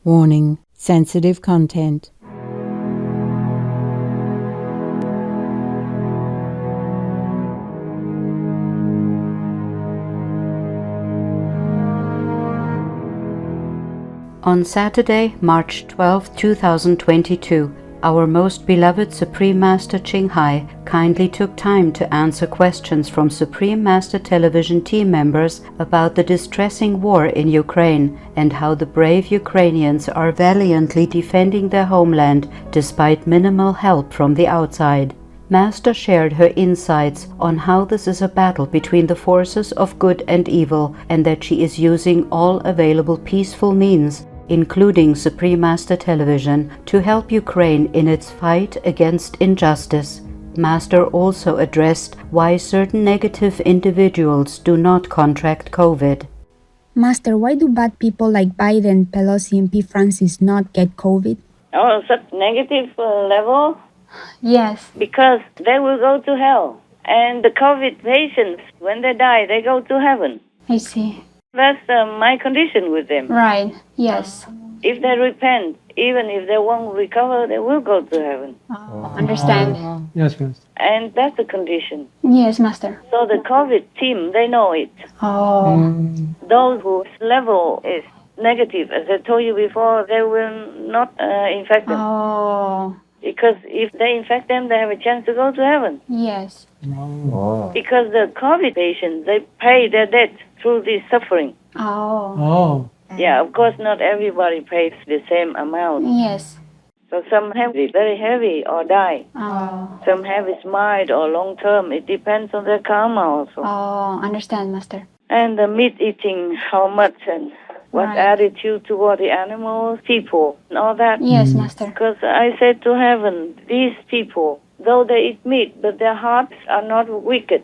Warning: sensitive content. On Saturday, March 12, 2022, our most beloved Supreme Master Ching Hai kindly took time to answer questions from Supreme Master Television team members about the distressing war in Ukraine and how the brave Ukrainians are valiantly defending their homeland despite minimal help from the outside. Master shared her insights on how this is a battle between the forces of good and evil, and that she is using all available peaceful means, including Supreme Master Television, to help Ukraine in its fight against injustice. Master also addressed why certain negative individuals do not contract COVID. Master, why do bad people like Biden, Pelosi, and P. Francis not get COVID? Oh, such negative level? Yes. Because they will go to hell. And the COVID patients, when they die, they go to heaven. I see. That's my condition with them. Right. Yes. If they repent, even if they won't recover, they will go to heaven. Understand. Yes, Master. And that's the condition. Yes, Master. So the COVID team, they know it. Those whose level is negative, as I told you before, they will not infect them. Because if they infect them, they have a chance to go to heaven. Yes. Because the COVID patients, they pay their debt through this suffering. Yeah, of course, not everybody pays the same amount. Yes. So some have it very heavy or die. Some have it mild or long term. It depends on their karma also. Understand, Master. And the meat eating, how much and what attitude toward the animals, people, and all that. Yes, Master. Because I said to heaven, these people, though they eat meat, but their hearts are not wicked.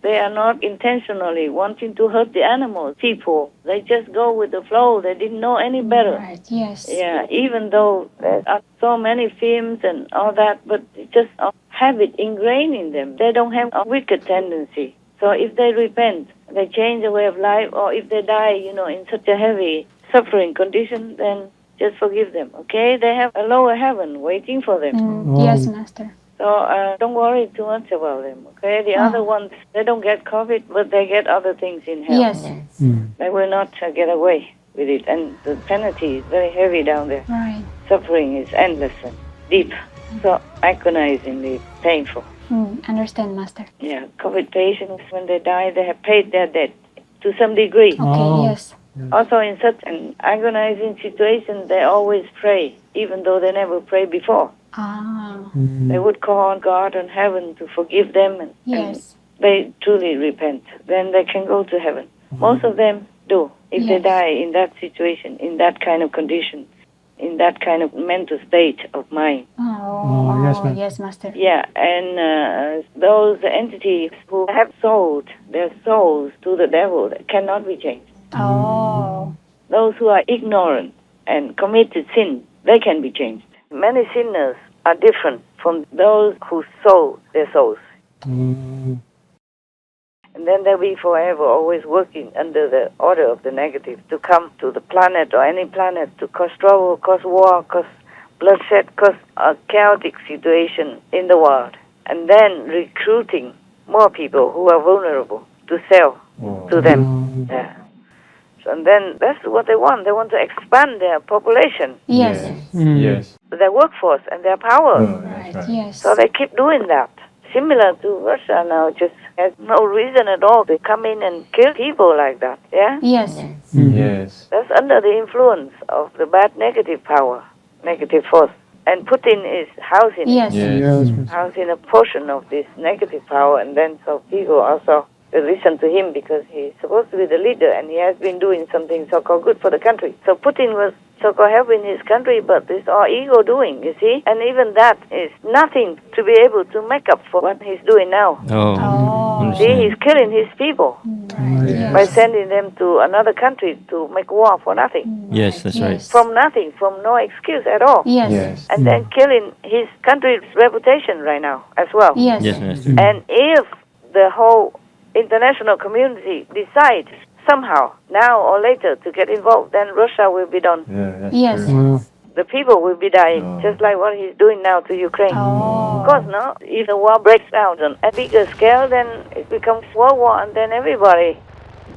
They are not intentionally wanting to hurt the animals, people. They just go with the flow. They didn't know any better. Right, yes. Yeah, even though there are so many films and all that, but it's just a habit ingrained in them. They don't have a wicked tendency. So if they repent, they change the way of life, or if they die, in such a heavy suffering condition, then just forgive them, okay? They have a lower heaven waiting for them. Yes, Master. So don't worry too much about them, okay? The other ones, they don't get COVID, but they get other things in hell. Yes. They will not get away with it, and the penalty is very heavy down there. Right. Suffering is endless and deep, so agonizingly painful. Understand, Master. Yeah, COVID patients, when they die, they have paid their debt to some degree. Okay, yes. Also, in such an agonizing situation, they always pray, even though they never prayed before. They would call on God and heaven to forgive them, and they truly repent. Then they can go to heaven. Most of them do, if they die in that situation, in that kind of condition, in that kind of mental state of mind. Yes, Master. Yeah, and those entities who have sold their souls to the devil cannot be changed. Those who are ignorant and committed sin, they can be changed. Many sinners are different from those who sold their souls. And then they'll be forever always working under the order of the negative to come to the planet or any planet to cause trouble, cause war, cause bloodshed, cause a chaotic situation in the world. And then recruiting more people who are vulnerable to sell to them. Yeah. And then that's what they want. They want to expand their population. Yes. Their workforce and their power. Right. Yes. So they keep doing that. Similar to Russia now, just has no reason at all to come in and kill people like that. Yeah? Yes. Yes. That's under the influence of the bad negative power, negative force. And Putin is housing housing a portion of this negative power, and then so people also listen to him because he's supposed to be the leader, and he has been doing something so-called good for the country. So Putin was so-called helping his country, but it's all ego doing, you see? And even that is nothing to be able to make up for what he's doing now. See, he's killing his people by sending them to another country to make war for nothing. Yes, that's right. From nothing, from no excuse at all. Yes. And then killing his country's reputation right now as well. Yes. Yes, Master. And if the whole international community decides somehow, now or later, to get involved, then Russia will be done. Yeah, that's Yes. true. The people will be dying, just like what he's doing now to Ukraine. Of course, no? If the war breaks out on a bigger scale, then it becomes World War, and then everybody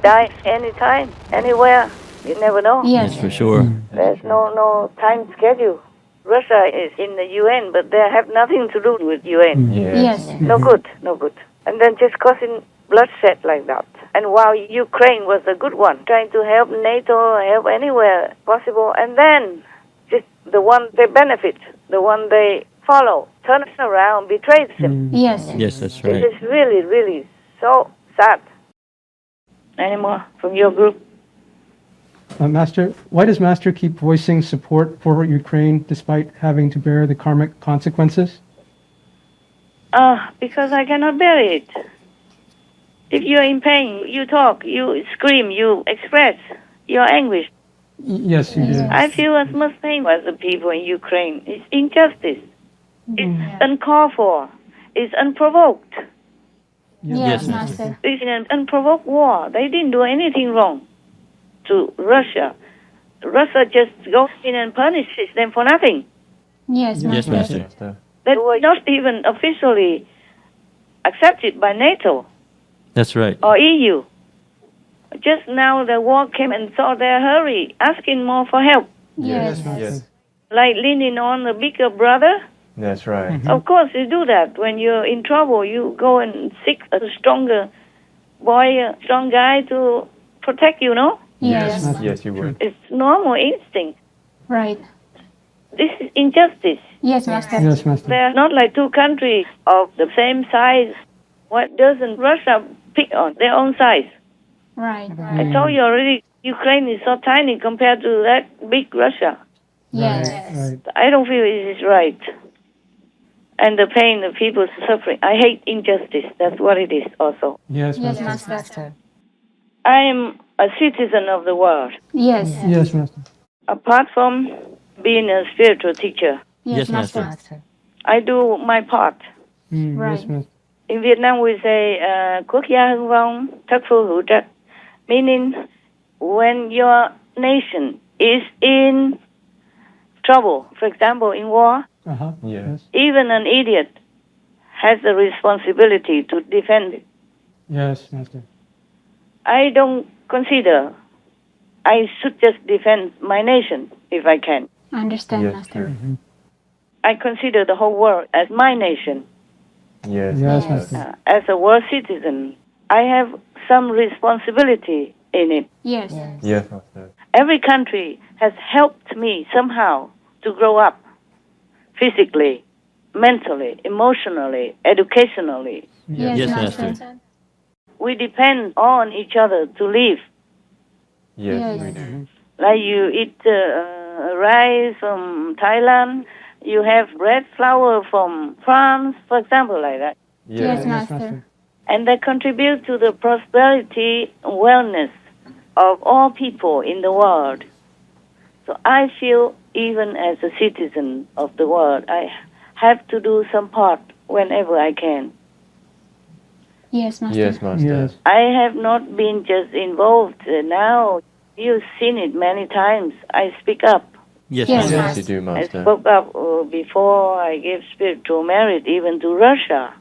dies anytime, anywhere. You never know. Yes. Yes, for sure. There's no time schedule. Russia is in the UN, but they have nothing to do with UN. Yes. No good, no good. And then just causing bloodshed like that. And while Ukraine was a good one, trying to help NATO, help anywhere possible, and then just the one they benefit, the one they follow, turns around, betrays them. Yes. Yes, that's right. This is really, really so sad. Any more from your group? Master, why does Master keep voicing support for Ukraine despite having to bear the karmic consequences? Because I cannot bear it. If you're in pain, you talk, you scream, you express your anguish. Yes, you do. I feel as much pain as the people in Ukraine. It's injustice. It's uncalled for. It's unprovoked. Yes, Master. It's an unprovoked war. They didn't do anything wrong to Russia. Russia just goes in and punishes them for nothing. Yes, Yes, Master. Master. They were not even officially accepted by NATO That's right. or EU. Just now the war came and saw their hurry, asking more for help. Yes. Yes. Like leaning on the bigger brother. That's right. Of course you do that. When you're in trouble, you go and seek a stronger boy, a strong guy to protect you, no? Yes. Yes, you would. It's normal instinct. Right. This is injustice. Yes, Master. Yes, Master. They're not like two countries of the same size. Why doesn't Russia pick on their own size? Right. I told you already, Ukraine is so tiny compared to that big Russia. Yes. Right. I don't feel it is right. And the pain, the people suffering. I hate injustice. That's what it is also. Yes, Yes, Master. Master. I am a citizen of the world. Yes. Yes, Master. Apart from being a spiritual teacher, Yes, Yes, Master. I do my part. Right. Yes, Master. In Vietnam, we say, quốc gia hưng vong, thất phu hữu trách. Meaning, when your nation is in trouble, for example, in war, Yes. even an idiot has the responsibility to defend it. Yes, Master. I don't consider I should just defend my nation if I can. I understand, Yes, Master. I consider the whole world as my nation. Yes, Yes. Master. As a world citizen, I have some responsibility in it. Yes. Yes, Master. Every country has helped me somehow to grow up physically, mentally, emotionally, educationally. Yes, Yes, Master. Master. We depend on each other to live. Yes, Yes. we do. Like you eat rice from Thailand, you have bread flour from France, for example, like that. Yes, Master. And they contribute to the prosperity and wellness of all people in the world. So I feel, even as a citizen of the world, I have to do some part whenever I can. Yes, Master. Yes, Master. Yes. I have not been just involved now. You've seen it many times. I speak up. Yes, Yes, Master. Yes, you do, I Master. spoke up before I gave spiritual merit even to Russia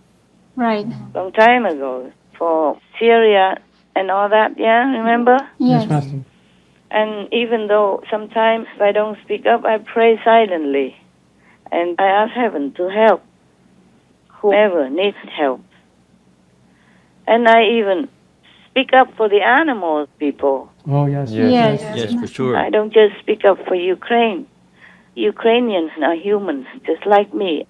Right. long time ago for Syria and all that, yeah, remember? Yes. Master. And even though sometimes if I don't speak up, I pray silently. And I ask heaven to help whoever needs help. And I even speak up for the animals people. Oh, yes. Yes. Yes, for sure. I don't just speak up for Ukraine. Ukrainians are humans, just like me.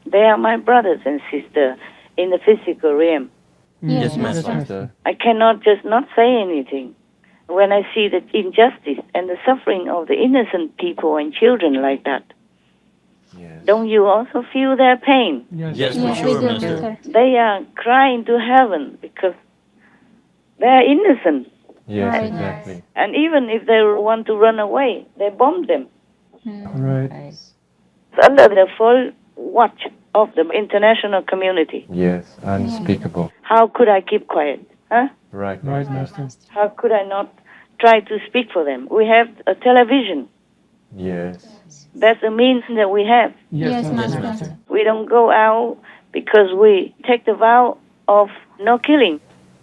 They are my brothers and sisters in the physical realm. Yes, Yes, Master. Master. I cannot just not say anything. When I see the injustice and the suffering of the innocent people and children like that, Yes. don't you also feel their pain? Yes, Yes, for Yes, we sure, do, Master. Master. They are crying to heaven because they are innocent. Yes, Right. exactly. And even if they want to run away, they bomb them. Right. It's under the full watch of the international community. Yes, unspeakable. How could I keep quiet? Huh? Right, Right, Master. How could I not try to speak for them? We have a television. Yes. That's the means that we have. Yes, Master. Master. We don't go out because we take the vow of no killing.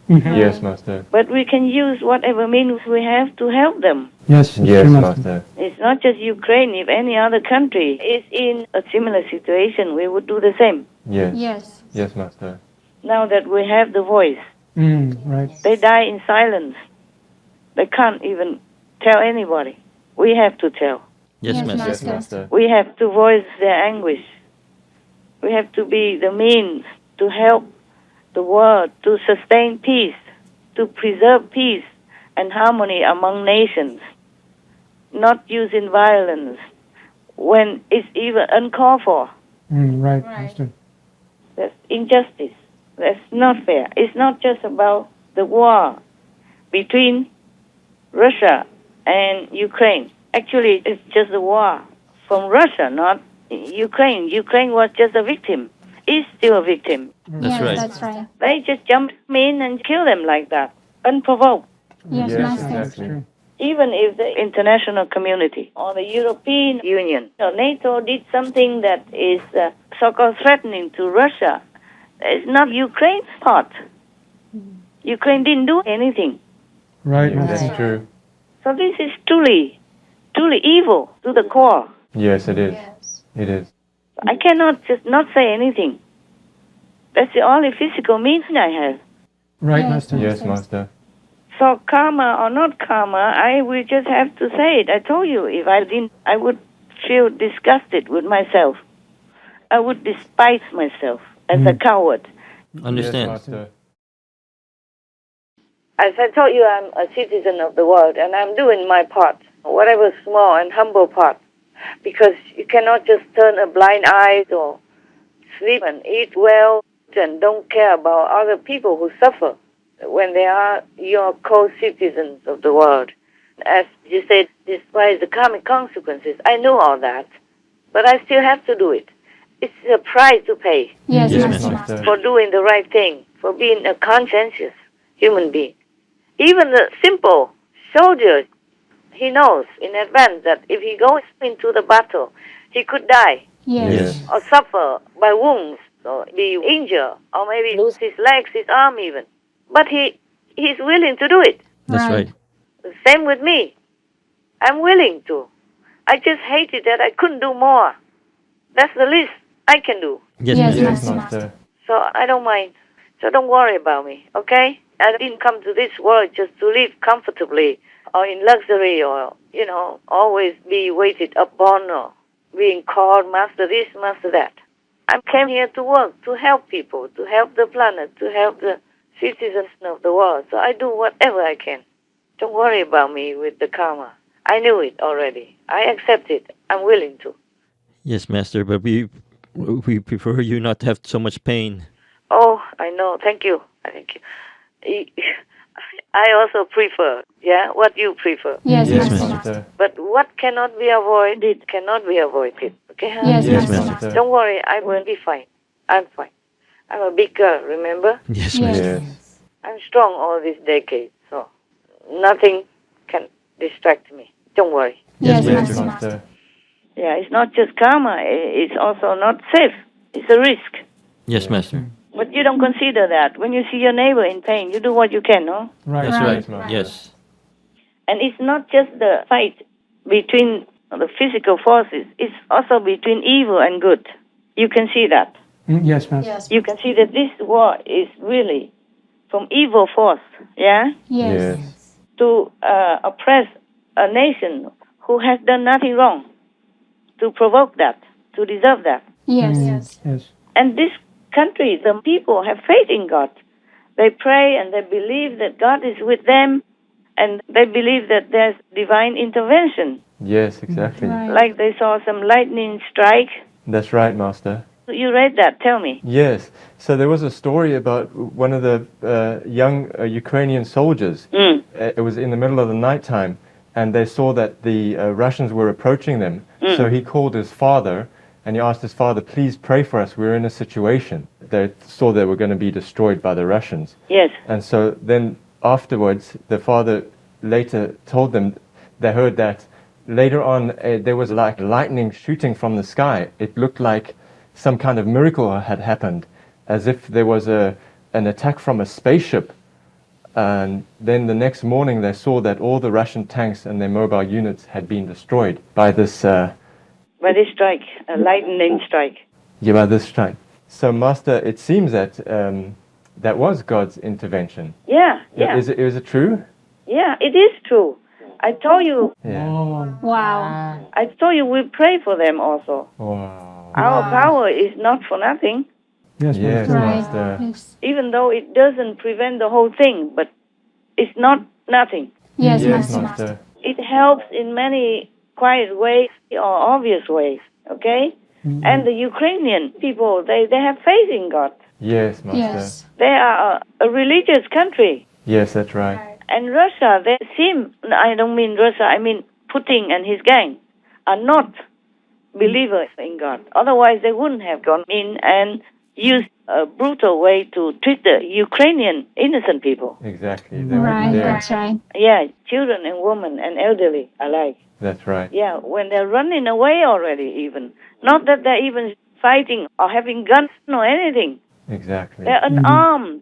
Yes, Master. But we can use whatever means we have to help them. Yes, Yes, true, Master. It's not just Ukraine. If any other country is in a similar situation, we would do the same. Yes. Yes. Yes, Master. Now that we have the voice, Right. they die in silence. They can't even tell anybody. We have to tell. Yes, Yes, Master. Yes, Master. We have to voice their anguish. We have to be the means to help the world, to sustain peace, to preserve peace and harmony among nations, not using violence when it's even uncalled for. Right, Master. That's injustice. That's not fair. It's not just about the war between Russia and Ukraine. Actually, it's just a war from Russia, not Ukraine. Ukraine was just a victim. Is still a victim. That's right. That's right. They just jump in and kill them like that, unprovoked. Yes, Yes, Master. That's exactly. true. Even if the international community or the European Union or NATO did something that is so-called threatening to Russia, it's not Ukraine's fault. Ukraine didn't do anything. Right, Yes, Master. that's true. So this is truly evil to the core. Yes, it is. It is. I cannot just not say anything. That's the only physical means I have. Right, Yes. Master. Yes, Master. So karma or not karma, I will just have to say it. I told you, if I didn't, I would feel disgusted with myself. I would despise myself as a coward. Understand. Yes, Master. As I told you, I'm a citizen of the world, and I'm doing my part, whatever small and humble part, because you cannot just turn a blind eye or sleep and eat well and don't care about other people who suffer when they are your co-citizens of the world. As you said, despite the karmic consequences, I know all that, but I still have to do it. It's a price to pay Yes, Yes, Master. Master. for doing the right thing, for being a conscientious human being. Even the simple soldier, he knows in advance that if he goes into the battle, he could die Yes. Yes. or suffer by wounds or be injured or maybe lose his legs, his arm even. But he's willing to do it. That's Right. right. The same with me. I'm willing to. I just hated that I couldn't do more. That's the least I can do. Yes, Yes, Master. Yes, Master. Master. So I don't mind. So don't worry about me, okay? I didn't come to this world just to live comfortably or in luxury or, always be waited upon or being called master this, master that. I came here to work, to help people, to help the planet, to help the citizens of the world. So I do whatever I can. Don't worry about me with the karma. I knew it already. I accept it. I'm willing to. Yes, Master. But we prefer you not to have so much pain. Oh, I know. Thank you. Thank you. I also prefer, what you prefer. Yes, Yes, Master. Master. But what cannot be avoided cannot be avoided. Okay? Huh? Yes, Yes, Master. Master. Don't worry, I will be fine. I'm fine. I'm a big girl, remember? Yes, Yes. Master. Yes. I'm strong all these decades, so nothing can distract me. Don't worry. Yes, Yes, Master. Master. Yeah, it's not just karma. It's also not safe. It's a risk. Yes, Master. But you don't consider that. When you see your neighbor in pain, you do what you can, no? Right. That's Right. right. Master. Yes. And it's not just the fight between the physical forces. It's also between evil and good. You can see that. Yes, Master. You can see that this war is really from evil force, Yes. Yes. to oppress a nation who has done nothing wrong, to provoke that, to deserve that. Yes. Yes. And this country, the people have faith in God. They pray and they believe that God is with them, and they believe that there's divine intervention. Yes, exactly. Right. Like they saw some lightning strike. That's right, Master. You read that, tell me. Yes. So there was a story about one of the young Ukrainian soldiers. Mm. It was in the middle of the nighttime, and they saw that the Russians were approaching them. So he called his father, and he asked his father, please pray for us. We're in a situation. They saw they were going to be destroyed by the Russians. Yes. And so then afterwards, the father later told them, they heard that later on there was like lightning shooting from the sky. It looked like some kind of miracle had happened, as if there was an attack from a spaceship. And then the next morning they saw that all the Russian tanks and their mobile units had been destroyed by this strike, a lightning strike. Yeah, by this strike. So, Master, it seems that that was God's intervention. Yeah. Is it true? Yeah, it is true. I told you. Yeah. Wow. I told you we pray for them also. Wow. Our power is not for nothing. Yes, Yes, Master. Master. Even though it doesn't prevent the whole thing, but it's not nothing. Yes, Yes, Master. Master. It helps in many quiet ways or obvious ways, okay? And the Ukrainian people, they have faith in God. Yes, Master. Yes. They are a religious country. Yes, that's right. And Russia, they seem, I don't mean Russia, I mean Putin and his gang are not believers in God. Otherwise, they wouldn't have gone in and used a brutal way to treat the Ukrainian innocent people. Exactly. They Right, were there. that's right. Yeah, children and women and elderly alike. That's right. Yeah, when they're running away already even. Not that they're even fighting or having guns or anything. Exactly. They're unarmed,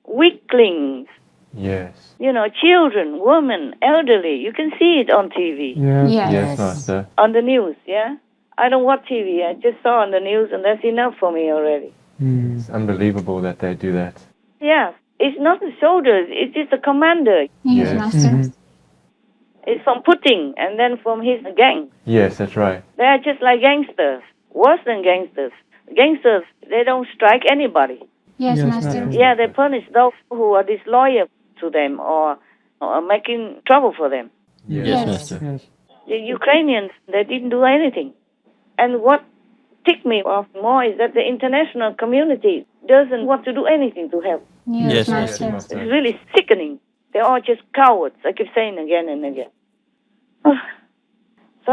weaklings, Yes. you know, children, women, elderly. You can see it on TV, Yes. Yes. Yes, Master. on the news, yeah? I don't watch TV. I just saw on the news, and that's enough for me already. It's unbelievable that they do that. Yeah, it's not the soldiers. It's just the commander. Yes, Yes. Master. It's from Putin and then from his gang. Yes, that's right. They are just like gangsters, worse than gangsters. Gangsters, they don't strike anybody. Yes, Yes, Master. Master. Yeah, they punish those who are disloyal to them or making trouble for them. Yes. Yes, Yes. Master. Yes. The Ukrainians, they didn't do anything. And what ticked me off more is that the international community doesn't want to do anything to help. Yes, Yes, Master. Yes, It's Master. really sickening. They're all just cowards, I keep saying again and again. So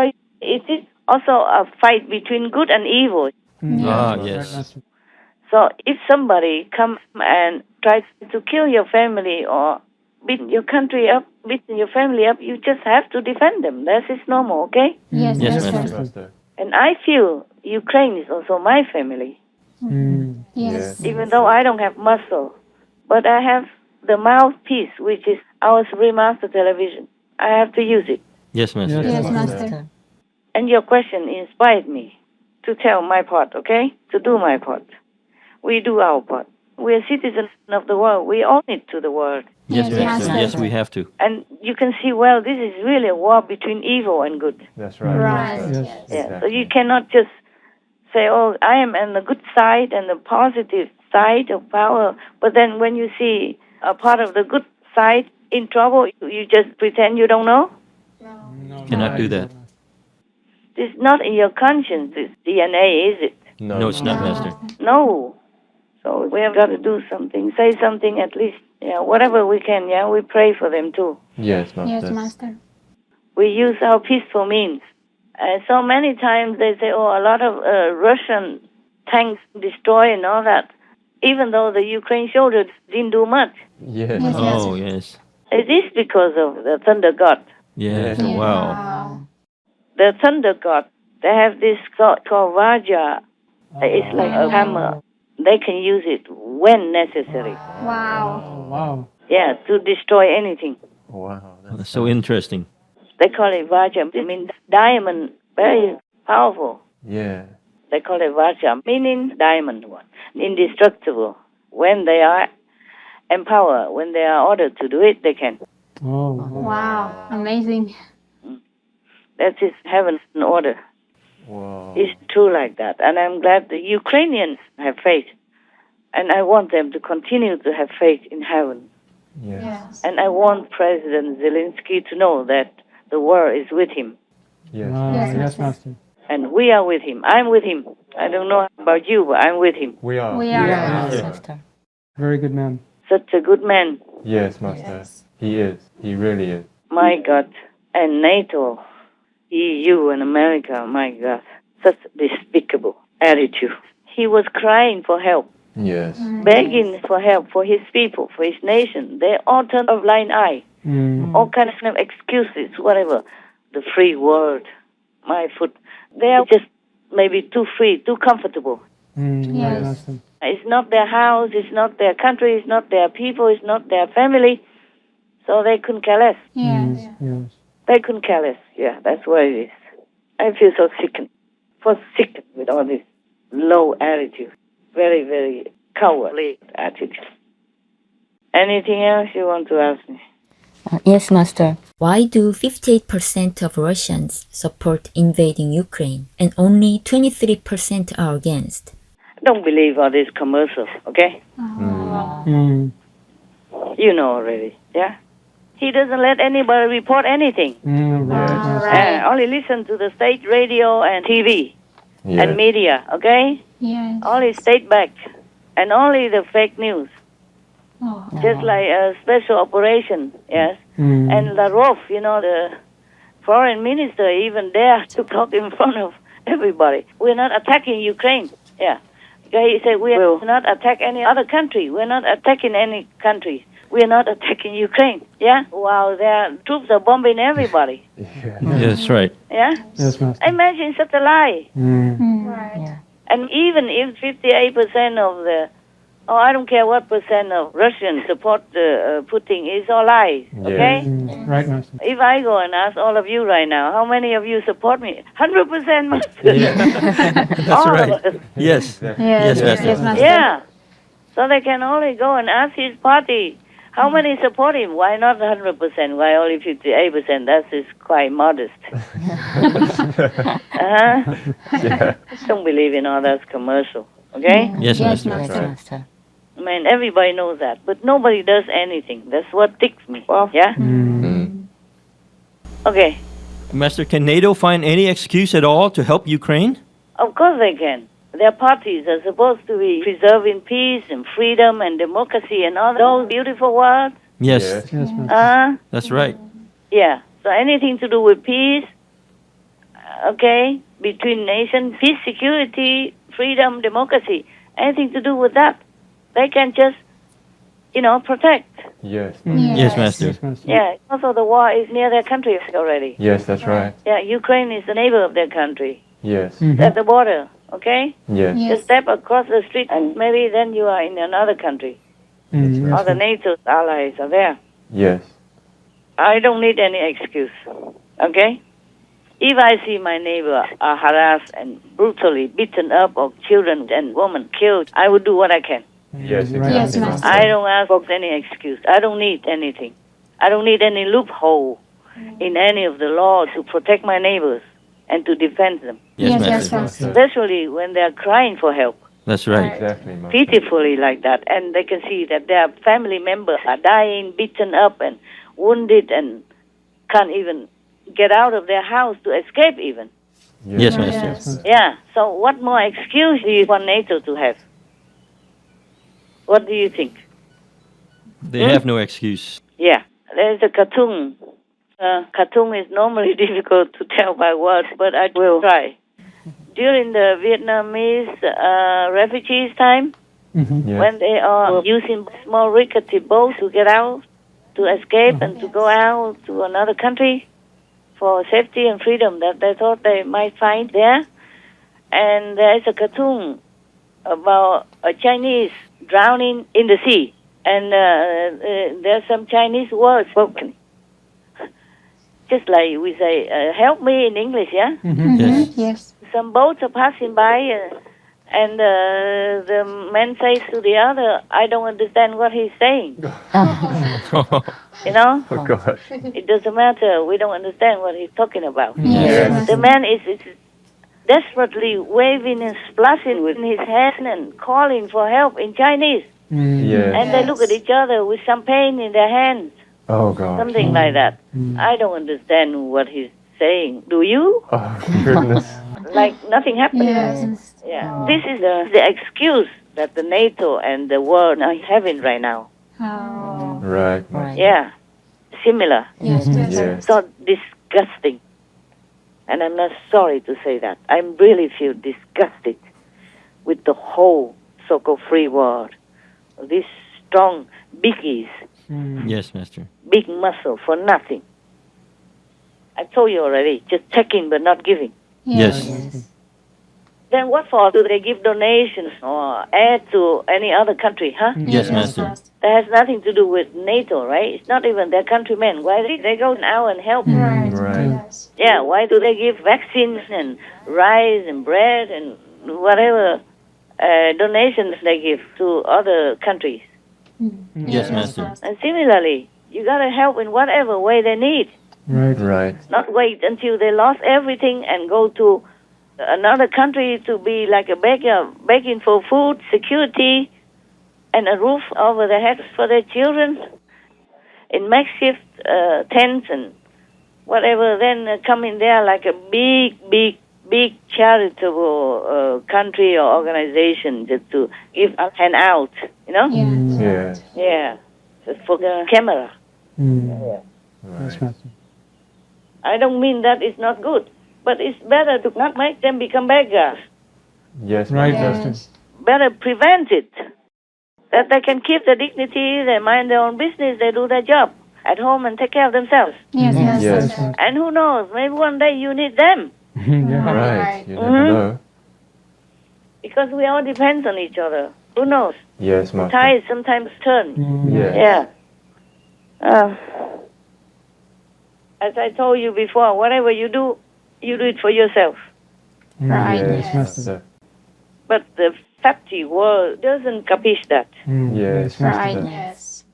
it is also a fight between good and evil. Ah, Right, yes. Master. So if somebody come and tries to kill your family or beat your country up, beat your family up, you just have to defend them. That is normal, okay? Yes, Yes, Master. Master. Master. And I feel Ukraine is also my family, Yes. even though I don't have muscle. But I have the mouthpiece, which is our Supreme Master television. I have to use it. Yes, Master. Yes. Yes, Master. And your question inspired me to tell my part, okay? To do my part. We do our part. We are citizens of the world. We owe it to the world. Yes, Yes, Master. Master. Yes, we have to. And you can see, well, this is really a war between evil and good. That's right. Right. Master. Yes. Yeah. So you cannot just say, oh, I am on the good side and the positive side of power. But then when you see a part of the good side in trouble, you just pretend you don't know? Cannot do that. It's not in your conscience, this DNA, is it? No, it's not, Master. No. So we have got to do something, say something at least, yeah, whatever we can, yeah, we pray for them too. Yes, Master. Yes, Master. We use our peaceful means. So many times they say, oh, a lot of Russian tanks destroy and all that, even though the Ukraine soldiers didn't do much. Yes. Yes, Oh, yes. It is because of the thunder god. Yes. Yeah. Wow. The thunder god, they have this god called Vajra. It's like a hammer. They can use it when necessary. Wow. Oh, wow. Yeah, to destroy anything. Wow. That's so interesting. They call it Vajra. I mean, diamond, very powerful. Yeah. They call it Vajra, meaning diamond one, indestructible. When they are empowered, when they are ordered to do it, they can. Oh, Wow. Amazing. That is heaven's order. Wow. It's true like that. And I'm glad the Ukrainians have faith. And I want them to continue to have faith in heaven. Yes. Yes. And I want President Zelensky to know that the world is with him. Yes. Yes, yes, Master. And we are with him. I'm with him. I don't know about you, but I'm with him. We are. We are. Yeah. Very good man. Such a good man. Yes, Master. He is. He really is. My God. And NATO, EU and America, my God. Such despicable attitude. He was crying for help. Yes. begging for help for his people, for his nation. They all turn a blind eye. All kinds of excuses, whatever. The free world, my foot. They are just maybe too free, too comfortable. Yes. It's not their house, it's not their country, it's not their people, it's not their family. So they couldn't care less. Yes. They couldn't care less. Yeah, that's what it is. I feel so sickened. Sickened with all this low attitude. Very, very cowardly attitude. Anything else you want to ask me? Yes, Master. Why do 58% of Russians support invading Ukraine and only 23% are against? Don't believe all these commercials, okay? You know already, yeah? He doesn't let anybody report anything. Only listen to the state radio and TV and media, okay? Yes. Only state back and only the fake news. Just like a special operation, yes? And Lavrov, the foreign minister, even dare to talk in front of everybody. We're not attacking Ukraine, yeah. He said we will not attack any other country. We're not attacking any country. We're not attacking Ukraine, yeah? While their troops are bombing everybody. Yes, right. Yeah? Yes, Master. Imagine such a lie. Right. And even if 58% of I don't care what percent of Russians support Putin, it's all lies, okay? Right, Master. If I go and ask all of you right now, how many of you support me? 100%, Master. That's All right. of us. Yes. Yes, Master. Yeah. So they can only go and ask his party, how many support him? Why not 100%? Why only 58%? That is quite modest. Don't believe in all that commercial, okay? Yes, Master. Master. I mean, everybody knows that, but nobody does anything. That's what ticks me. Yeah? Okay. Master, can NATO find any excuse at all to help Ukraine? Of course they can. Their parties are supposed to be preserving peace and freedom and democracy and all those beautiful words. Yes. Yes, Master. That's right. Yeah. So anything to do with peace, okay, between nations, peace, security, freedom, democracy, anything to do with that, they can just, protect. Yes. Yes, Master. Yes, Master. Yeah. Also, the war is near their country already. Yes, that's right. Yeah. Ukraine is the neighbor of their country. Yes. At the border, okay? Yes. Just step across the street and maybe then you are in another country. All the NATO allies are there. Yes. I don't need any excuse, okay? If I see my neighbor are harassed and brutally beaten up or children and women killed, I will do what I can. Yes, Right. Yes, Master. I don't ask for any excuse. I don't need anything. I don't need any loophole in any of the law to protect my neighbors and to defend them, Yes, Yes, Master. Master. especially when they are crying for help. That's right. Exactly, Master. Pitifully like that, and they can see that their family members are dying, beaten up and wounded and can't even get out of their house to escape even. Yes, Master. Yeah, so what more excuse do you want NATO to have? What do you think? They have no excuse. Yeah, there's a cartoon. Cartoon is normally difficult to tell by words, but I will try. During the Vietnamese refugees time, Yes. when they are using small rickety boats to get out, to escape and to go out to another country for safety and freedom that they thought they might find there. And there is a cartoon about a Chinese drowning in the sea. And there's some Chinese words spoken. Just like we say, help me in English, yeah? Yes. Yes. Some boats are passing by and the man says to the other, I don't understand what he's saying. You know? Oh, gosh. It doesn't matter. We don't understand what he's talking about. Yes. The man is desperately waving and splashing with his hand and calling for help in Chinese. Yes. And they look at each other with champagne in their hands, Oh, gosh. something like that. I don't understand what he's saying. Do you? Oh, goodness. Like nothing happened. Yes. Yeah. This is the excuse that the NATO and the world are having right now. Oh. Right. Yeah. Similar. Yes. Yes. So disgusting. And I'm not sorry to say that. I really feel disgusted with the whole so-called free world. These strong biggies, Yes, Master. big muscle for nothing. I told you already, just taking but not giving. Yes. Then what for do they give donations or aid to any other country, huh? Yes, Master. That has nothing to do with NATO, right? It's not even their countrymen. Why did they go out and help? Right. Yeah, why do they give vaccines and rice and bread and whatever donations they give to other countries? Yes, Master. And similarly, you got to help in whatever way they need. Right. Not wait until they lost everything and go to another country to be like a beggar, begging for food, security, and a roof over their heads for their children in makeshift tents and whatever. Then come in there like a big charitable country or organization just to give a hand out, you know? Yeah. Yeah, just for the camera. Yes, Master. I don't mean that it's not good, but it's better to not make them become beggars. Yes, Right, Master. Master. Better prevent it. That they can keep their dignity, they mind their own business, they do their job at home and take care of themselves. Yes. And who knows, maybe one day you need them. Yeah. Right. You never know. Because we all depend on each other. Who knows? Yes, Master. Tides sometimes turn. Yeah. Yeah. As I told you before, whatever you do it for yourself. Yes, Master. But the factory world doesn't capiche that. Yes, Master. Yes.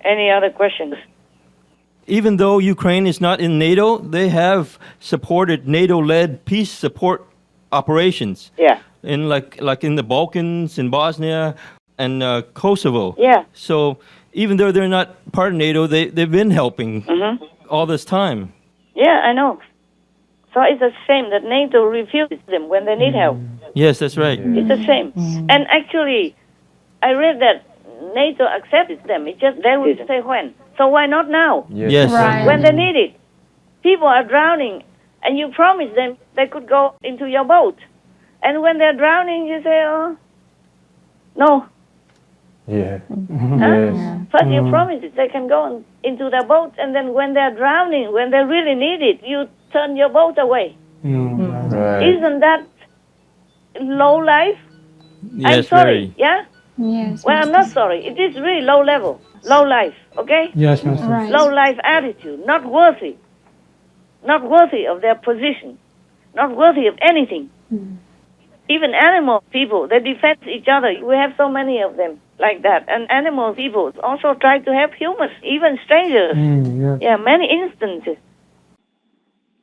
Any other questions? Even though Ukraine is not in NATO, they have supported NATO-led peace support operations. Yeah. In like in the Balkans, in Bosnia, and Kosovo. Yeah. So even though they're not part of NATO, they've been helping all this time. Yeah, I know. So it's a shame that NATO refuses them when they need help. Yes, that's right. It's a shame. And actually, I read that NATO accepted them. It's just they will say when. So why not now? Yes. When they need it. People are drowning, and you promise them they could go into your boat. And when they're drowning, you say, oh, no. Yeah. Huh? First you promise it, they can go into their boat, and then when they're drowning, when they really need it, you turn your boat away. Right. Isn't that low life? Yes, I'm sorry, very. yeah? Yes. Well, I'm not sorry. It is really low level, low life, okay? Yes, Master. Low life attitude, not worthy of their position, not worthy of anything. Even animal people, they defend each other. We have so many of them like that. And animal people also try to help humans, even strangers. Yeah, many instances.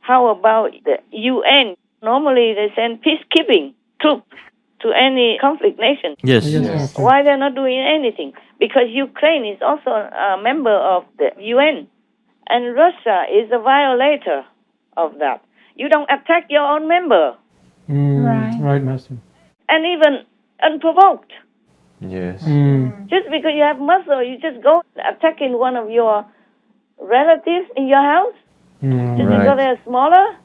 How about the UN? Normally they send peacekeeping troops to any conflict nation. Yes. Why they're not doing anything? Because Ukraine is also a member of the UN. And Russia is a violator of that. You don't attack your own member. Right, Master. And even unprovoked. Yes. Just because you have muscle, you just go attacking one of your relatives in your house? Just because they're smaller?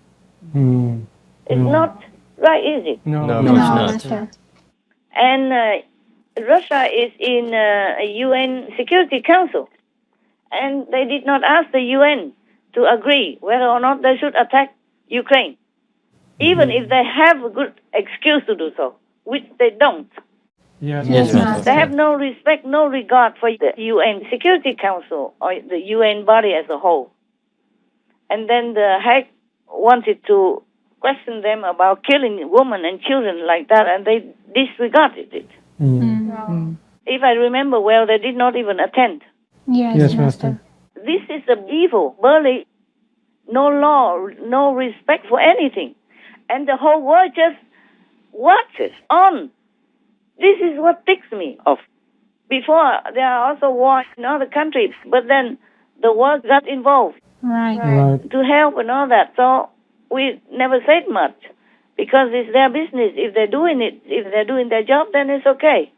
It's not right, is it? No, it's not. And Russia is in a UN Security Council. And they did not ask the UN to agree whether or not they should attack Ukraine. Even if they have a good excuse to do so, which they don't. Yes, They have no respect, no regard for the UN Security Council or the UN body as a whole. And then the Hague wanted to question them about killing women and children like that, and they disregarded it. If I remember well, they did not even attend. Yes, Master. This is the evil, barely no law, no respect for anything. And the whole world just watches on. This is what ticks me off. Before, there are also wars in other countries, but then the world got involved to help and all that. So we never said much because it's their business. If they're doing it, if they're doing their job, then it's okay.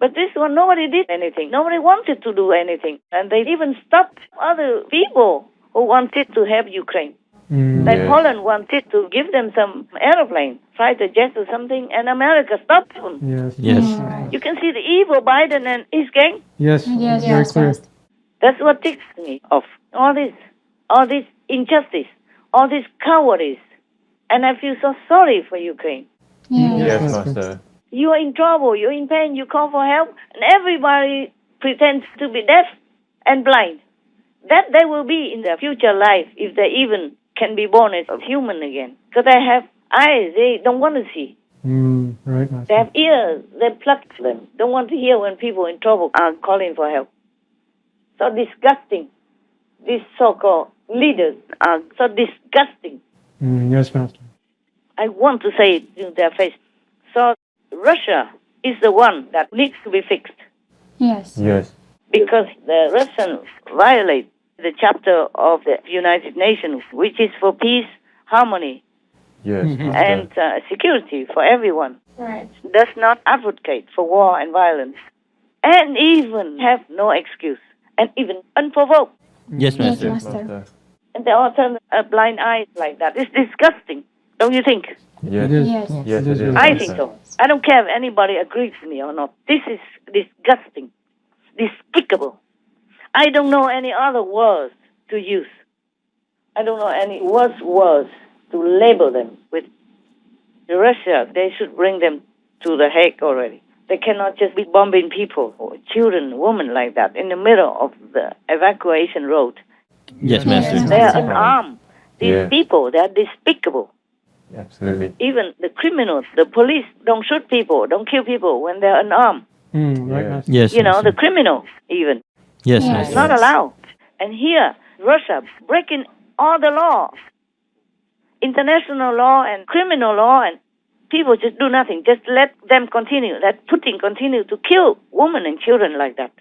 But this one, nobody did anything. Nobody wanted to do anything. And they even stopped other people who wanted to help Ukraine. Like Poland wanted to give them some aeroplane, fighter jets or something, and America stopped them. Yes. You can see the evil Biden and his gang. Yes, very clear. That's what ticks me off. All this injustice, all this cowardice. And I feel so sorry for Ukraine. Yes, Master. You are in trouble, you're in pain, you call for help, and everybody pretends to be deaf and blind. That they will be in their future life if they even can be born as a human again. Because they have eyes, they don't want to see. Right, Master. They have ears, they pluck them. Don't want to hear when people in trouble are calling for help. So disgusting. These so-called leaders are so disgusting. Yes, Master. I want to say it in their face. So Russia is the one that needs to be fixed. Yes. Because the Russians violate the chapter of the United Nations, which is for peace, harmony, and security for everyone. Right. Does not advocate for war and violence, and even have no excuse, and even unprovoked. Yes, Master. Yes, Master. And they all turn a blind eye like that. It's disgusting, don't you think? It is. Yes. Yes, it is. I think so. I don't care if anybody agrees with me or not. This is disgusting, despicable. I don't know any other words to use. I don't know any worse words to label them with. Russia, they should bring them to the Hague already. They cannot just be bombing people, or children, women like that, in the middle of the evacuation road. Yes, Master. They are unarmed. These people, they are despicable. Absolutely. Even the criminals, the police don't shoot people, don't kill people when they're unarmed. Right, Master. Yes, You know, Master. the criminal even. Yes, Yes. It's Master. not allowed. And here, Russia breaking all the law, international law and criminal law, and people just do nothing. Just let them continue. Let Putin continue to kill women and children like that.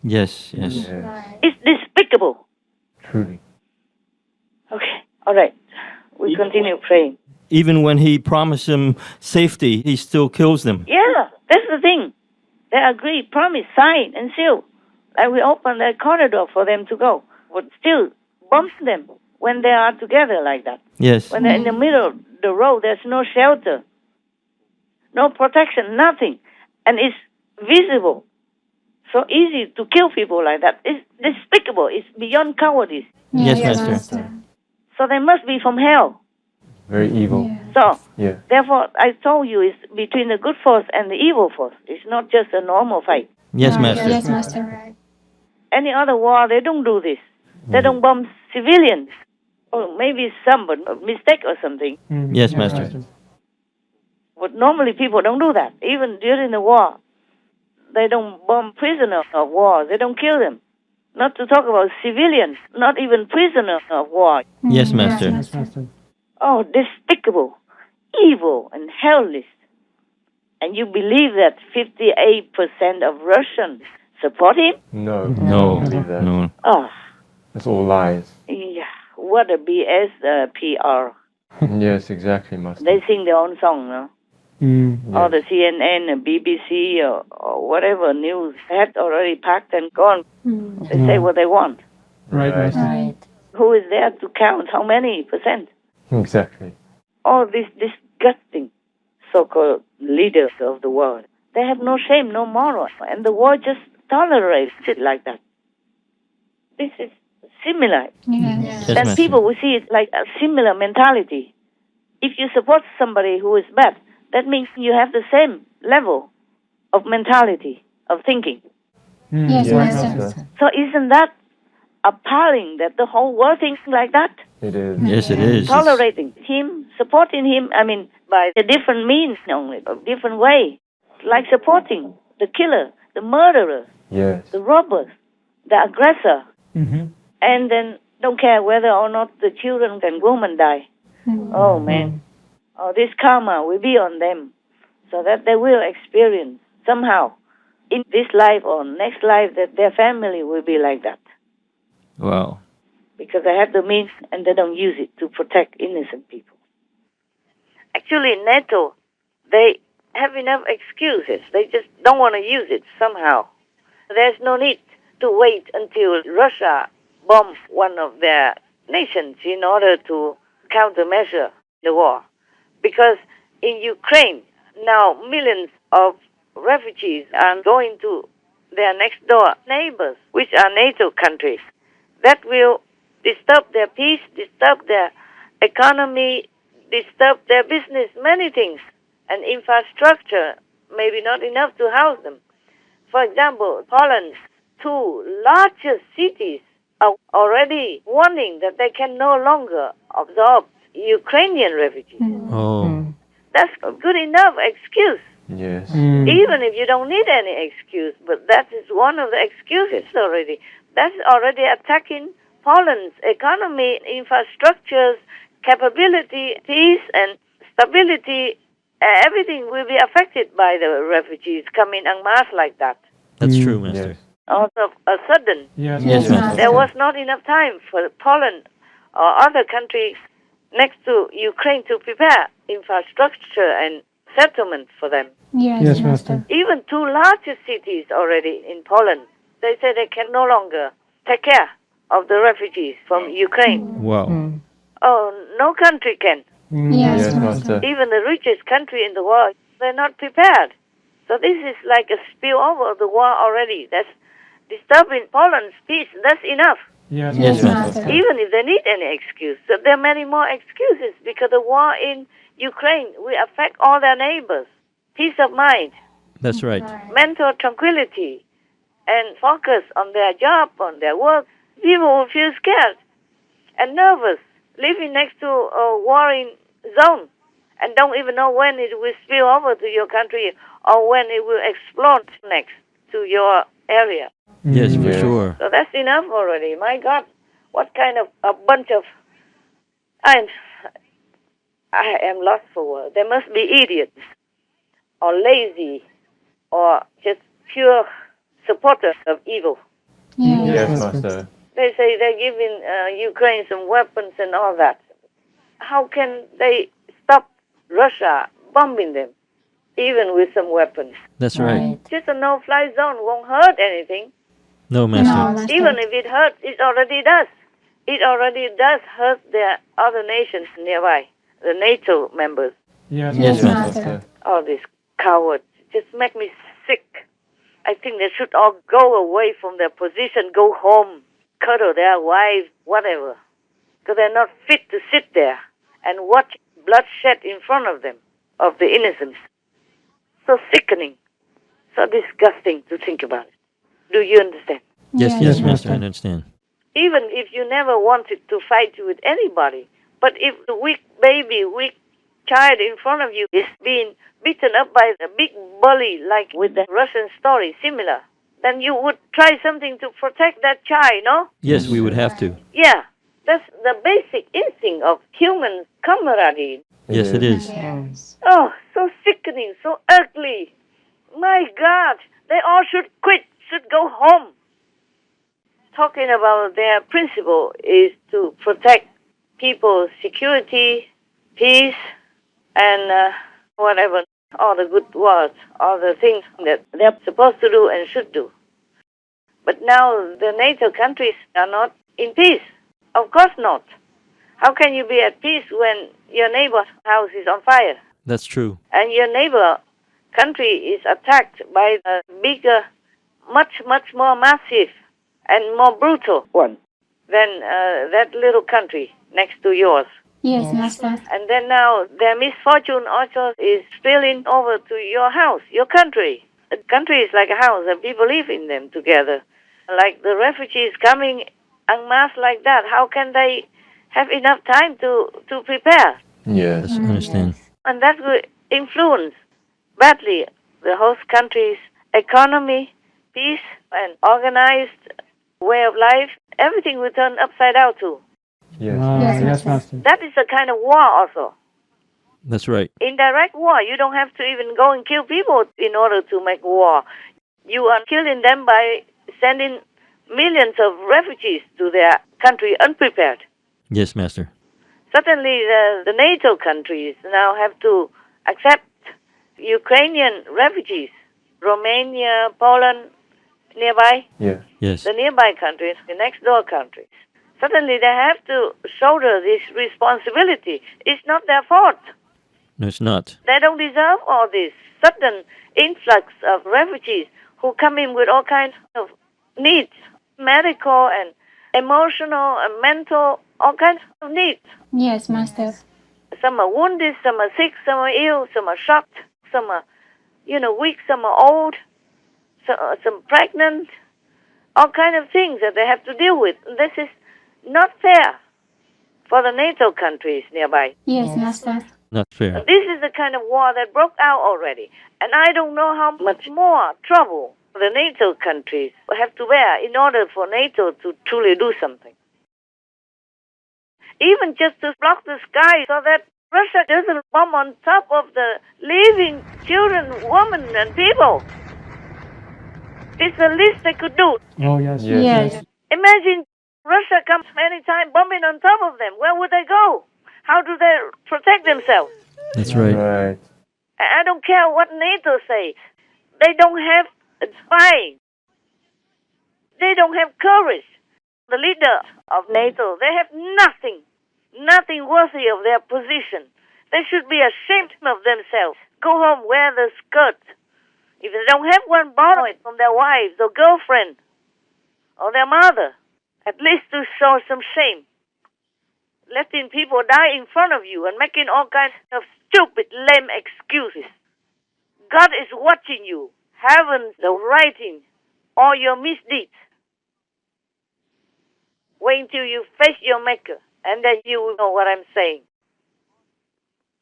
Yes. It's despicable. Truly. Okay, all right. We continue praying. Even when he promised them safety, he still kills them. Yeah, that's the thing. They agree, promise, sign, and seal. And we open the corridor for them to go. But still bomb them when they are together like that. Yes. When they're in the middle of the road, there's no shelter, no protection, nothing. And it's visible. So easy to kill people like that. It's despicable. It's beyond cowardice. Yes, Master. So they must be from hell. Very evil. So, Yeah. therefore, I told you it's between the good force and the evil force. It's not just a normal fight. Yes, Master. Yes, Master. Right. Any other war, they don't do this. They don't bomb civilians. Or maybe some, but a mistake or something. Yes, Master. But normally people don't do that. Even during the war, they don't bomb prisoners of war. They don't kill them. Not to talk about civilians, not even prisoners of war. Yes, Master. Yes, Master. Oh, despicable, evil, and hellish. And you believe that 58% of Russians support him? No. No. I don't believe that. No. Oh, It's all lies. yeah. What a BS PR. Yes, exactly, Master. They sing their own song, no? Or the CNN, the BBC, or whatever news had already packed and gone. They say what they want. Right, Master. Right. Who is there to count how many percent? Exactly. All these disgusting so-called leaders of the world. They have no shame, no moral, and the world just tolerates it like that. This is similar. Yes, Then Master. people will see it like a similar mentality. If you support somebody who is bad, that means you have the same level of mentality, of thinking. Yes, Yes, Master. Master. So isn't that appalling that the whole world thinks like that? It is. Yes, it is. Tolerating him, supporting him, I mean, by a different means only, a different way. Like supporting the killer, the murderer, Yes. the robbers, the aggressor, and then don't care whether or not the children and women die. Oh, man. Oh, this karma will be on them so that they will experience somehow in this life or next life that their family will be like that. Wow. Because they have the means and they don't use it to protect innocent people. Actually, NATO, they have enough excuses. They just don't want to use it somehow. There's no need to wait until Russia bombs one of their nations in order to countermeasure the war. Because in Ukraine, now millions of refugees are going to their next door neighbors, which are NATO countries. That will disturb their peace, disturb their economy, disturb their business, many things. And infrastructure may be not enough to house them. For example, Poland's two largest cities are already warning that they can no longer absorb Ukrainian refugees. Oh. That's a good enough excuse. Yes. Even if you don't need any excuse, but that is one of the excuses already. That's already attacking Poland's economy, infrastructures, capability, peace, and stability. Everything will be affected by the refugees coming en masse like that. That's true, Master. Yes. Also, a sudden, Yes, Yes, Master. there was not enough time for Poland or other countries next to Ukraine to prepare infrastructure and settlements for them. Yes, Master. Even two largest cities already in Poland, they say they can no longer take care of the refugees from Ukraine. Wow. Oh, no country can. Yes, Master. Even the richest country in the world, they're not prepared. So this is like a spillover of the war already. That's disturbing Poland's peace. That's enough. Yes, Yes, Master. Master. Even if they need any excuse. So there are many more excuses because the war in Ukraine will affect all their neighbors. Peace of mind, That's right. mental tranquility, and focus on their job, on their work. People will feel scared and nervous living next to a warring zone and don't even know when it will spill over to your country or when it will explode next to your area. Yes, for Yeah. sure. So that's enough already. My God, what kind of a bunch of... I am lost for words. There must be idiots or lazy or just pure supporters of evil. Yes, Master. They say they're giving Ukraine some weapons and all that. How can they stop Russia bombing them, even with some weapons? That's right. Just a no-fly zone won't hurt anything. No, Master. Even if it hurts, it already does. It already does hurt the other nations nearby, the NATO members. Yes, Yes, Master. Master. All these cowards just make me sick. I think they should all go away from their position, go home, cuddle their wives, whatever. Because they're not fit to sit there and watch bloodshed in front of them, of the innocents. So sickening, so disgusting to think about it. Do you understand? Yes, Yes, yes, Master, I Master. understand. Even if you never wanted to fight with anybody, but if the weak baby, weak child in front of you is being beaten up by a big bully, like with the Russian story, similar, then you would try something to protect that child, no? Yes, we would have to. Yeah, that's the basic instinct of human camaraderie. Yes, it is. Oh, so sickening, so ugly. My God, they all should quit, should go home. Talking about their principle is to protect people's security, peace, and whatever, all the good words, all the things that they're supposed to do and should do. But now the NATO countries are not in peace. Of course not. How can you be at peace when your neighbor's house is on fire That's true. and your neighbor country is attacked by a bigger, much, much more massive and more brutal one than that little country next to yours? Yes, Master. And then now their misfortune also is spilling over to your house, your country. A country is like a house and people live in them together. Like the refugees coming en masse like that, how can they have enough time to prepare? Yes. Yes, I understand. And that will influence badly the host country's economy, peace, and organized way of life. Everything will turn upside down too. Yes. Yes, Master. That is a kind of war also. That's right. Indirect war. You don't have to even go and kill people in order to make war. You are killing them by sending millions of refugees to their country unprepared. Yes, Master. Certainly the NATO countries now have to accept Ukrainian refugees. Romania, Poland, nearby, Yes. Yes. the nearby countries, the next door countries. Suddenly they have to shoulder this responsibility. It's not their fault. No, it's not. They don't deserve all this sudden influx of refugees who come in with all kinds of needs, medical and emotional and mental, all kinds of needs. Yes, Master. Some are wounded, some are sick, some are ill, some are shocked, some are, weak, some are old, some pregnant, all kinds of things that they have to deal with. This is not fair for the NATO countries nearby. Yes, Master. Not fair. This is the kind of war that broke out already. And I don't know how much more trouble the NATO countries have to bear in order for NATO to truly do something. Even just to block the sky so that Russia doesn't bomb on top of the living children, women, and people. It's the least they could do. Oh, yes. Yes. Imagine Russia comes anytime bombing on top of them. Where would they go? How do they protect themselves? That's right. Right. I don't care what NATO say. They don't have a spy. They don't have courage. The leader of NATO, they have nothing worthy of their position. They should be ashamed of themselves. Go home, wear the skirt. If they don't have one, borrow it from their wives or girlfriend or their mother, at least to show some shame. Letting people die in front of you and making all kinds of stupid, lame excuses. God is watching you. Heaven's writing all your misdeeds. Wait until you face your Maker, and then you will know what I'm saying.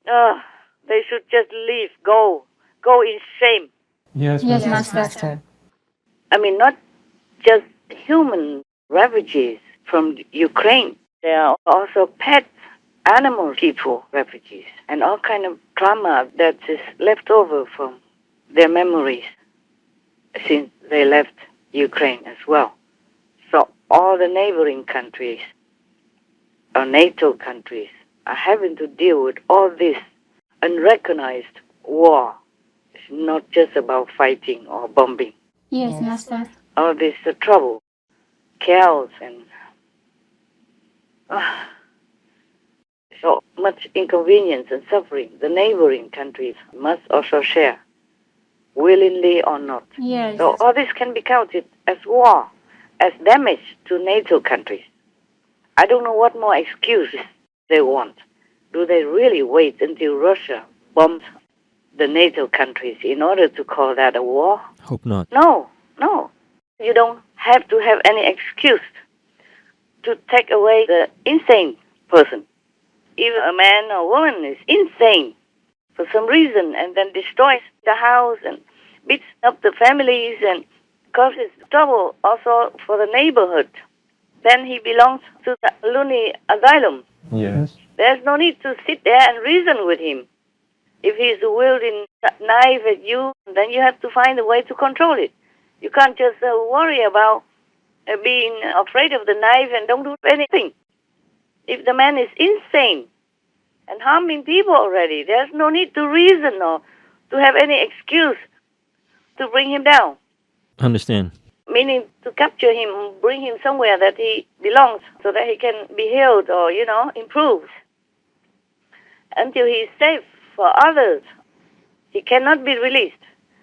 They should just leave, go in shame. Yes, Yes, Master. Master. I mean, not just human refugees from Ukraine. There are also pet animal people refugees and all kind of trauma that is left over from their memories since they left Ukraine as well. So all the neighboring countries or NATO countries are having to deal with all this unrecognized war. It's not just about fighting or bombing. Yes, Master. All this trouble, chaos, and so much inconvenience and suffering the neighboring countries must also share, willingly or not. Yes. So all this can be counted as war, as damage to NATO countries. I don't know what more excuses they want. Do they really wait until Russia bombs the NATO countries in order to call that a war? Hope not. No. You don't have to have any excuse to take away the insane person. If a man or woman is insane for some reason and then destroys the house and beats up the families and causes trouble also for the neighborhood, then he belongs to the loony asylum. Yes. There's no need to sit there and reason with him. If he's wielding a knife at you, then you have to find a way to control it. You can't just worry about being afraid of the knife and don't do anything. If the man is insane and harming people already, there's no need to reason or to have any excuse to bring him down. Understand. Meaning to capture him, bring him somewhere that he belongs so that he can be healed or, improved. Until he is safe for others, he cannot be released.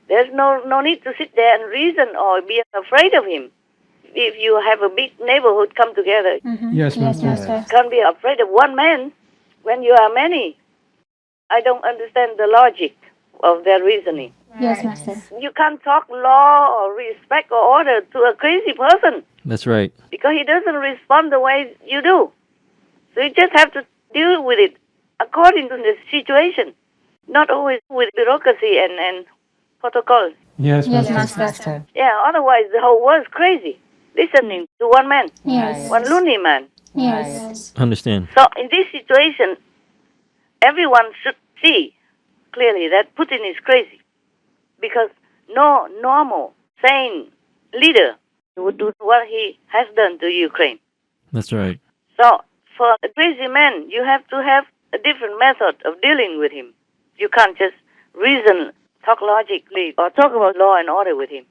There's no need to sit there and reason or be afraid of him. If you have a big neighborhood come together, Yes, Master. can't be afraid of one man when you are many. I don't understand the logic of their reasoning. Yes, Master. You can't talk law or respect or order to a crazy person That's right. because he doesn't respond the way you do. So you just have to deal with it according to the situation, not always with bureaucracy and protocol. Yes, Yes, Master. Master. Yeah, otherwise the whole world's crazy, listening to one man, Yes. one loony man. Yes. Understand. So in this situation, everyone should see clearly that Putin is crazy because no normal, sane leader would do what he has done to Ukraine. That's right. So for a crazy man, you have to have a different method of dealing with him. You can't just reason, talk logically, or talk about law and order with him.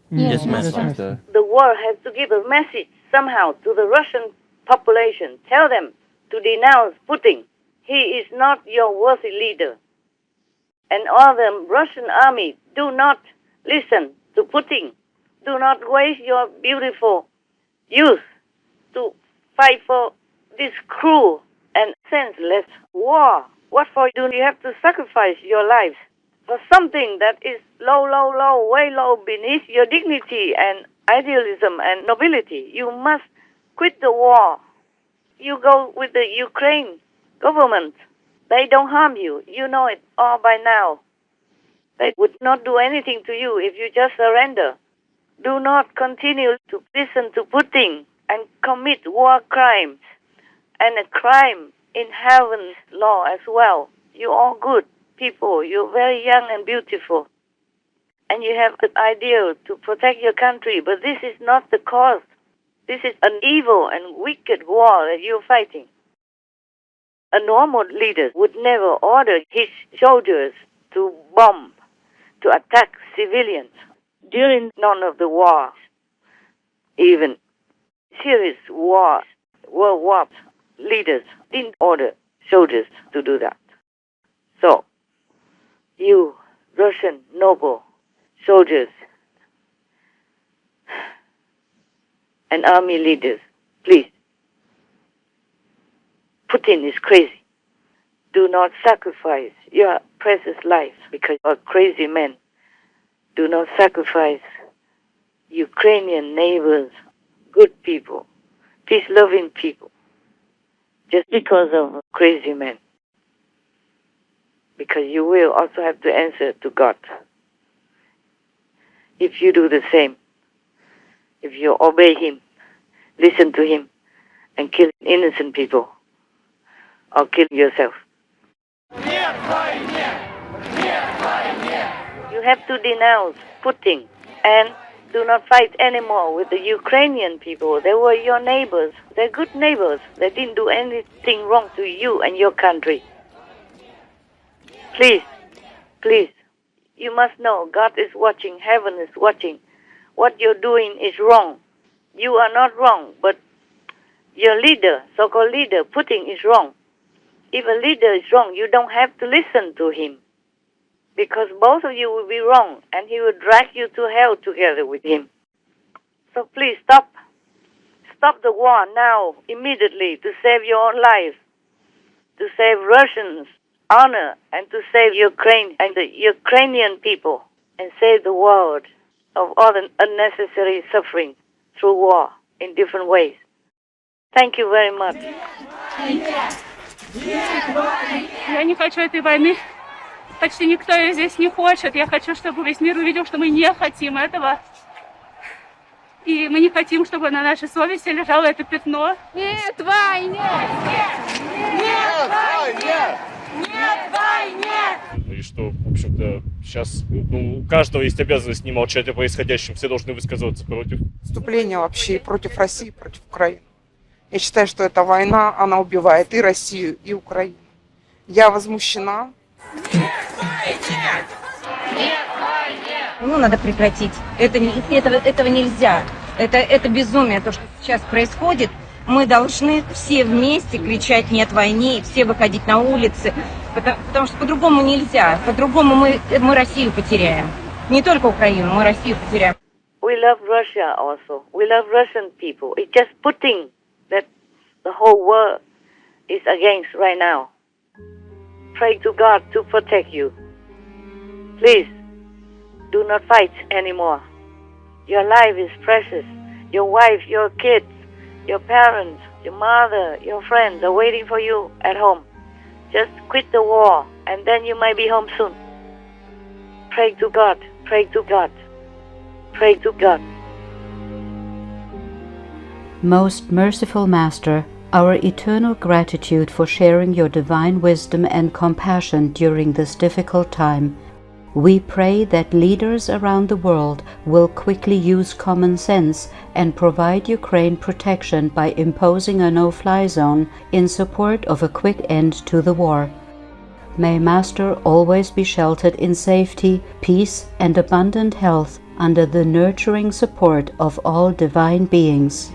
Yes, Yes, Master. Master. The world has to give a message somehow to the Russian population. Tell them to denounce Putin. He is not your worthy leader. And all the Russian army, do not listen to Putin. Do not waste your beautiful youth to fight for this cruel and senseless war. What for do you have to sacrifice your lives for something that is low, way low beneath your dignity and idealism and nobility? You must quit the war. You go with the Ukraine government. They don't harm you. You know it all by now. They would not do anything to you if you just surrender. Do not continue to listen to Putin and commit war crimes and a crime in heaven's law as well. You're all good people. You're very young and beautiful. And you have the ideal to protect your country, but this is not the cause. This is an evil and wicked war that you're fighting. A normal leader would never order his soldiers to bomb, to attack civilians. During none of the wars, even serious wars, world wars, leaders didn't order soldiers to do that. So, you Russian noble soldiers and army leaders, please, Putin is crazy. Do not sacrifice your precious life because of crazy men. Do not sacrifice Ukrainian neighbors, good people, peace-loving people, just because of crazy men. Because you will also have to answer to God. If you do the same, if you obey Him, listen to Him, and kill innocent people, or kill yourself. You have to denounce Putin and do not fight anymore with the Ukrainian people. They were your neighbors. They're good neighbors. They didn't do anything wrong to you and your country. Please, please, you must know God is watching, heaven is watching. What you're doing is wrong. You are not wrong, but your leader, so-called leader, Putin, is wrong. If a leader is wrong, you don't have to listen to him. Because both of you will be wrong, and he will drag you to hell together with him. So please stop. Stop the war now, immediately, to save your own life, to save Russians' honor, and to save Ukraine and the Ukrainian people, and save the world of all the unnecessary suffering through war in different ways. Thank you very much. Я не хочу этой войны. Почти никто ее здесь не хочет. Я хочу, чтобы весь мир увидел, что мы не хотим этого. И мы не хотим, чтобы на нашей совести лежало это пятно. Нет войне! Нет войне! Нет войне! И что, в общем-то, сейчас у каждого есть обязанность не молчать о происходящем. Все должны высказываться против. Вступление вообще против России, против Украины. Я считаю, что эта война, она убивает и Россию, и Украину. Я возмущена. Ну, надо прекратить. Этого нельзя. Это безумие, то, что сейчас происходит. Мы должны все вместе кричать «нет войне», все выходить на улицы, потому что по-другому нельзя. По-другому мы Россию потеряем. Не только Украину, мы Россию потеряем. We love Russia also. We love Russian people. It's just Putin that the whole world is against right now. Pray to God to protect you. Please, do not fight anymore. Your life is precious. Your wife, your kids, your parents, your mother, your friends are waiting for you at home. Just quit the war, and then you might be home soon. Pray to God. Pray to God. Pray to God. Most merciful Master, our eternal gratitude for sharing your divine wisdom and compassion during this difficult time. We pray that leaders around the world will quickly use common sense and provide Ukraine protection by imposing a no-fly zone in support of a quick end to the war. May Master always be sheltered in safety, peace, and abundant health under the nurturing support of all divine beings.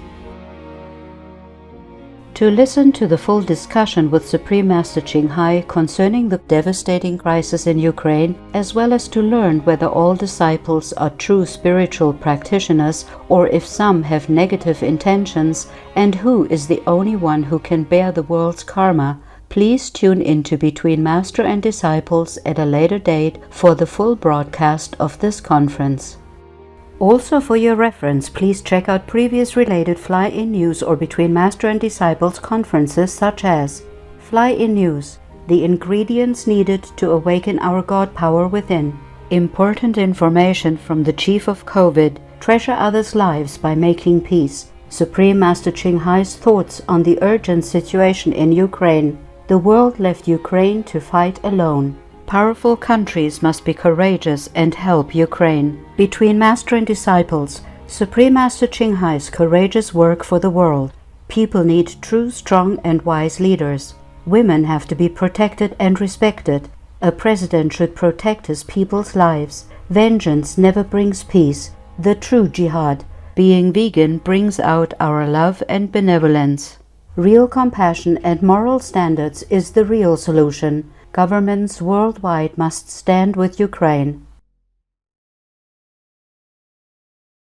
To listen to the full discussion with Supreme Master Ching Hai concerning the devastating crisis in Ukraine, as well as to learn whether all disciples are true spiritual practitioners or if some have negative intentions, and who is the only one who can bear the world's karma, please tune into Between Master and Disciples at a later date for the full broadcast of this conference. Also for your reference, please check out previous related Fly-In News or Between Master and Disciples conferences such as Fly-In News, The Ingredients Needed to Awaken Our God Power Within, Important Information from the Chief of COVID, Treasure Others' Lives by Making Peace, Supreme Master Ching Hai's Thoughts on the Urgent Situation in Ukraine, The World Left Ukraine to Fight Alone, Powerful countries must be courageous and help Ukraine. Between Master and Disciples, Supreme Master Ching Hai's courageous work for the world. People need true, strong, and wise leaders. Women have to be protected and respected. A president should protect his people's lives. Vengeance never brings peace. The true jihad. Being vegan brings out our love and benevolence. Real compassion and moral standards is the real solution. Governments worldwide must stand with Ukraine.